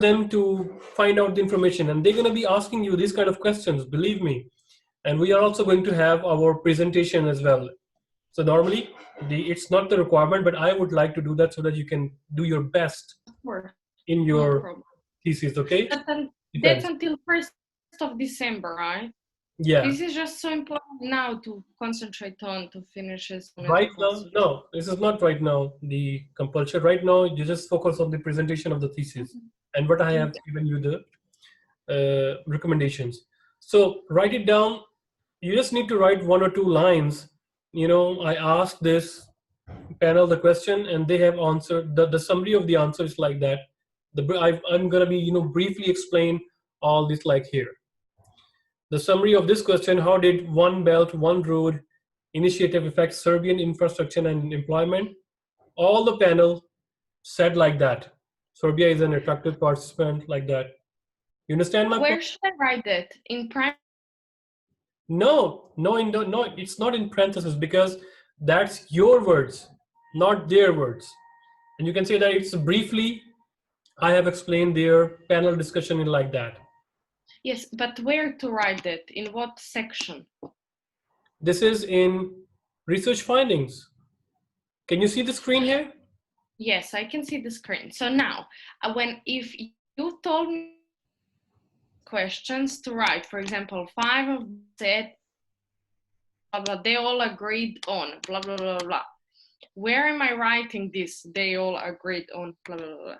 them to find out the information, and they're going to be asking you these kind of questions, believe me. And we are also going to have our presentation as well. So normally it's not the requirement, but I would like to do that so that you can do your best Sure. in No your problem. thesis. Okay, That's depends. until 1st of December, right? Yeah, This is just so important now to concentrate on to finish as soon as right now, possible. no, this is not right now the compulsion. Right now you just focus on the presentation of the thesis and what I have given you the recommendations. So write it down. You just need to write 1 or 2 lines. I asked this panel the question and they have answered. The summary of the answer is like that. I'm going to be briefly explain all this like here. The summary of this question: how did One Belt One Road initiative affect Serbian infrastructure and employment? All the panel said like that. Serbia is an attractive participant, like that. You understand my point? Where should I write that? In prime? No, it's not in parentheses because that's your words, not their words. And you can say that it's briefly, I have explained their panel discussion in like that. Yes, but where to write that? In what section? This is in research findings. Can you see the screen here? Yes, I can see the screen. So now, if you told me questions to write, for example, 5 of them said, blah, blah, they all agreed on, blah, blah, blah, blah. Where am I writing this? They all agreed on, blah, blah, blah.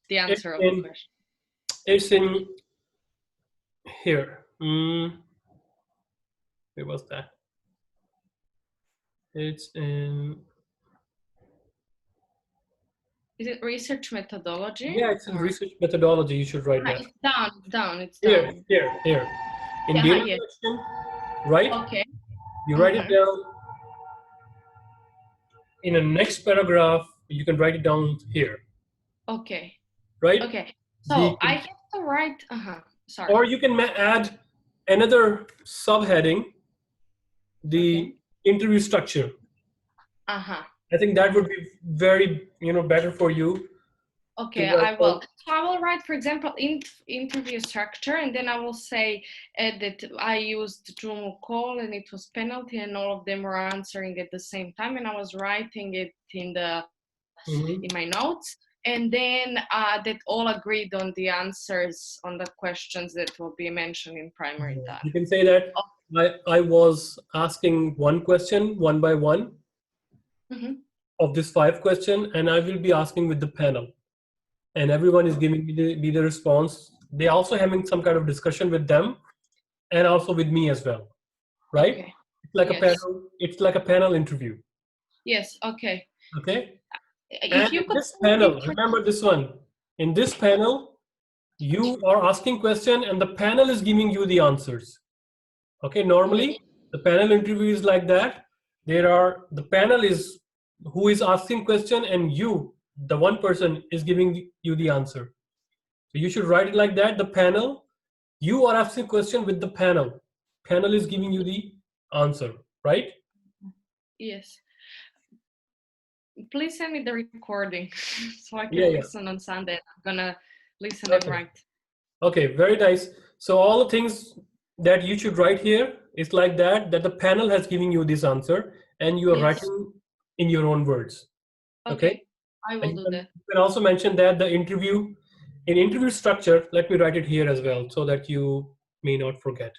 The answer of the question. It's in here. Where was that? It's in. Is it research methodology? Yeah, it's in research methodology. You should write that. It's down. It's Here, down. here. In Yeah, data yeah. collection, right? Okay. You write it down. In the next paragraph, you can write it down here. Okay. Right? Okay. So I have to write. Sorry. Or you can add another subheading, the interview structure. I think that would be very, better for you. Okay, I will. So I will write, for example, interview structure, and then I will say that I used Zoom call and it was penalty, and all of them were answering at the same time, and I was writing it in my notes, and then that all agreed on the answers on the questions that will be mentioned in primary time. You can say that I was asking one question one by one of this 5 question, and I will be asking with the panel. And everyone is giving me the response. They also having some kind of discussion with them and also with me as well, right? Okay. It's like a panel. It's like a panel interview. Yes. Okay. Okay. If you could this panel, remember this one. In this panel, you are asking question and the panel is giving you the answers. Okay. Normally, the panel interview is like that. The panel is who is asking question and you, the one person, is giving you the answer. So you should write it like that. The panel, you are asking question with the panel. Panel is giving you the answer, right? Yes. Please send me the recording so I can listen on Sunday. I'm gonna listen and write. Okay, very nice. So all the things that you should write here is like that the panel has given you this answer and you are writing in your own words. Okay. I will do that. You can also mention that in interview structure, let me write it here as well so that you may not forget.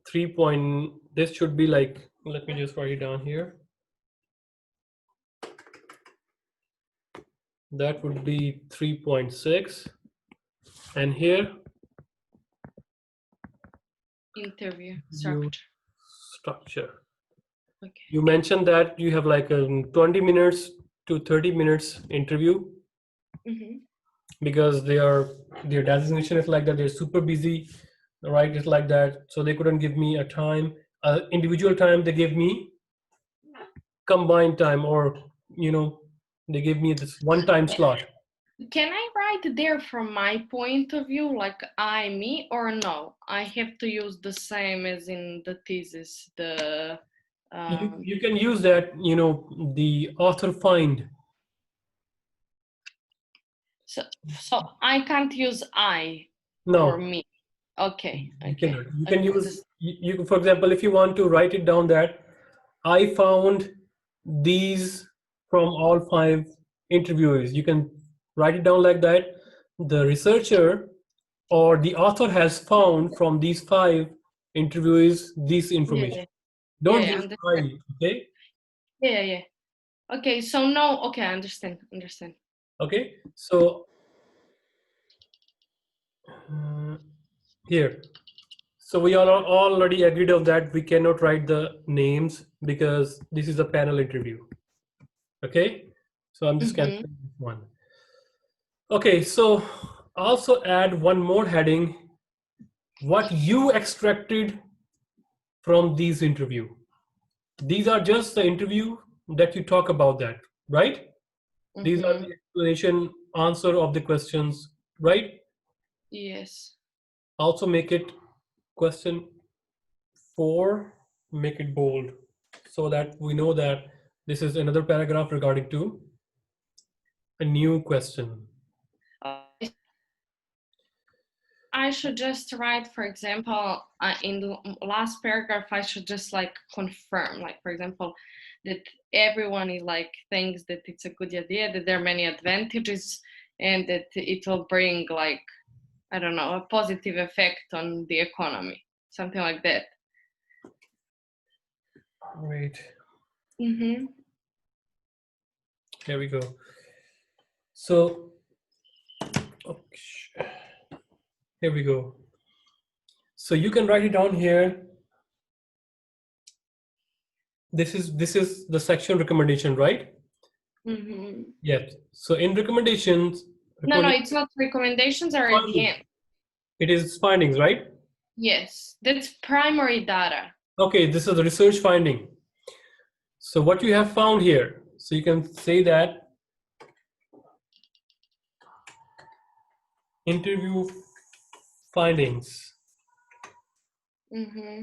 3 point, this should be like, let me just write it down here. That would be 3.6. And here, interview structure. Okay. You mentioned that you have like a 20 minutes to 30 minutes interview because their designation is like that. They're super busy, right? It's like that. So they couldn't give me a time, individual time. They gave me combined time, or they gave me this one time slot. Can I write there from my point of view, like I, me, or no? I have to use the same as in the thesis. You can use that, the author find. So I can't use I or No, me. Okay. you Okay. cannot. You can Okay. use, you, for example, if you want to write it down that I found these from all 5 interviewees, you can write it down like that. The researcher or the author has found from these 5 interviewees this Yeah. information. Yeah. Don't Yeah. use Understand. I, okay? Yeah. Yeah. Okay. So no. Okay. I understand. Understand. Okay, so uh, here. So we are all already agreed on that we cannot write the names because this is a panel interview. Okay, so I'm just Mm-hmm. canceling this one. Okay, so also add one more heading, what you extracted from these interview. These are just the interview that you talk about that, right? These are Mm-hmm. the explanation, answer of the questions, right? Yes. Also make it question 4, make it bold so that we know that this is another paragraph regarding to a new question. I should just write, for example, in the last paragraph, I should just like confirm, like for example, that everyone is like thinks that it's a good idea, that there are many advantages, and that it will bring like, I don't know, a positive effect on the economy, something like that. Wait, Mm-hmm. here we go. So, okay, here we go. So you can write it down here. This is the section recommendation, right? Mm-hmm. Yes. So in recommendations, No, it's not. Recommendations are at the findings. end. It is findings, right? Yes, that's primary data. Okay, this is the research finding. So what you have found here, so you can say that interview findings. Mm-hmm.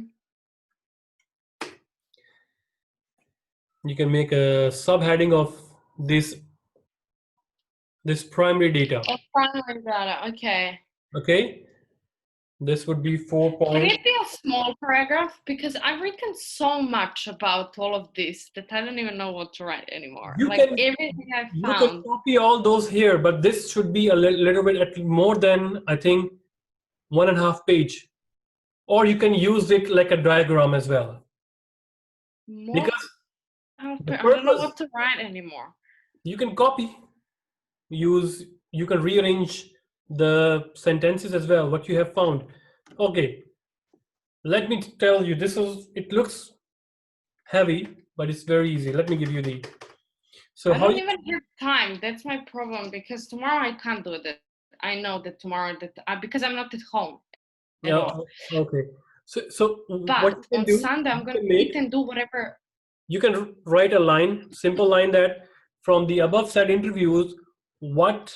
You can make a subheading of this primary data. Oh, primary data. Okay. Okay, this would be 4 Can points. it be a small paragraph? Because I've written so much about all of this that I don't even know what to write anymore. You Like can everything I you can found. copy all those here, but this should be a little bit at more than I think 1.5 page, or you can use it like a diagram as well. More, Because the I don't know purpose what to write anymore. you can copy, use you can rearrange the sentences as well. What you have found. Okay, let me tell you. This is it looks heavy, but it's very easy. Let me give you the. So I how don't you even have time. That's my problem because tomorrow I can't do that. I know that tomorrow because I'm not at home at yeah, all. okay. So what But you can on do, Sunday I'm you gonna can sit make and do whatever. you can write a line, simple line that from the above said interviews, what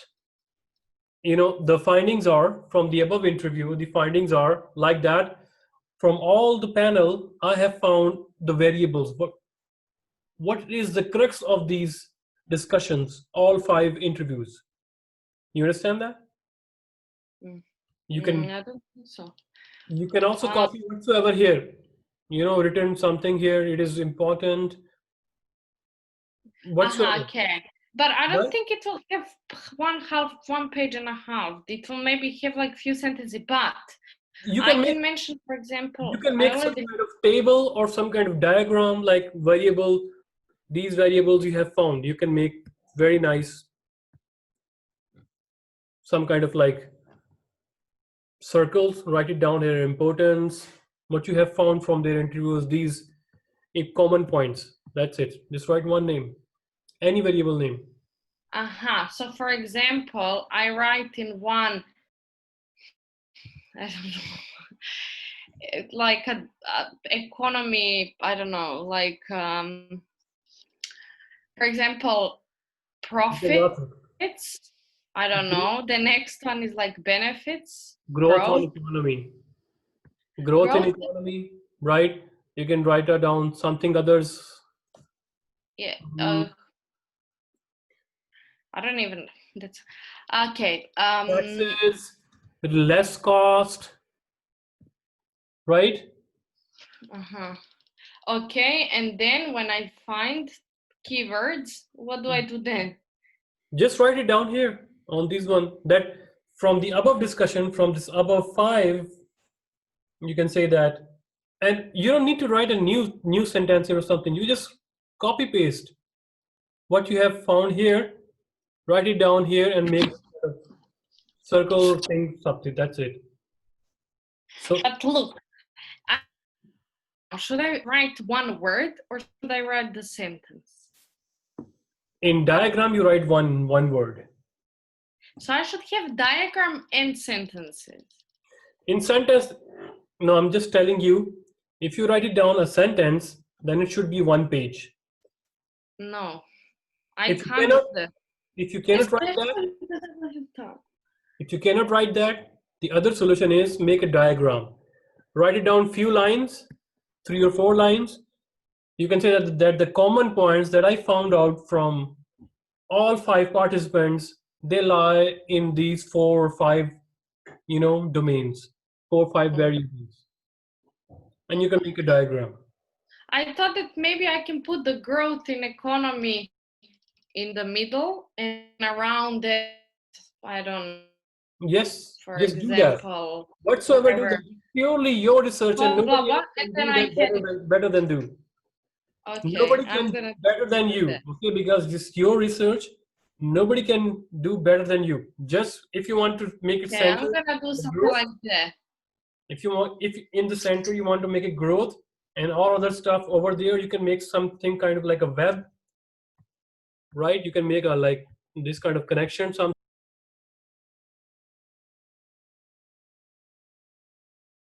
the findings are from the above interview, the findings are like that. From all the panel, I have found the variables. What is the crux of these discussions, all 5 interviews? You understand that? Mm, You can I don't think so. you can also Uh, copy whatsoever here. Written something here, it is important. Whatsoever. okay. But I don't Right? think it will have 1 page and a half. It will maybe have like few sentences, but You I can make can mention, for you example, can I make some already kind of table or some kind of diagram like variable. These variables you have found, you can make very nice some kind of like circles, write it down here, importance, what you have found from their interviews, these common points. That's it. Just write one name, any variable name. So for example, I write in one, I don't know, like a economy, I don't know, like for example, You can write profits. I don't know. The next one is like benefits, growth on growth, economy, growth in growth. economy, right? You can write it down something others. Yeah. Hmm, I don't even. That's okay. Taxes, less cost, right? Uh-huh. Okay, and then when I find keywords, what do I do then? Just write it down here on this one. That from the above discussion, from this above 5, you can say that, and you don't need to write a new sentence here or something. You just copy paste what you have found here, write it down here, and make a circle thing something. That's it. So But look, should I write one word or should I write the sentence? in diagram, you write one word. So I should have diagram and sentences. In sentence, no, I'm just telling you, if you write it down a sentence, then it should be 1 page. No, I If you can't. cannot, if you cannot write that, Especially because I have talk. if you cannot write that, the other solution is make a diagram. Write it down few lines, 3 or 4 lines. You can say that the common points that I found out from all 5 participants, they lie in these 4 or 5, domains, 4 or 5 variables. And you can make a diagram. I thought that maybe I can put the growth in economy in the middle and around it, I don't know. Yes, For just do that. example, Whatsoever do whatever. that. Purely your research, and Blah, blah, nobody blah, else can and do then I that better than do. Okay, Nobody I'm can gonna do better than do you, that. okay? Because just your research, nobody can do better than you. Just if you want to make it Okay, center, I'm gonna do something growth. like that. If in the center you want to make it growth, and all other stuff over there, you can make something kind of like a web, right? You can make a like this kind of connection, something.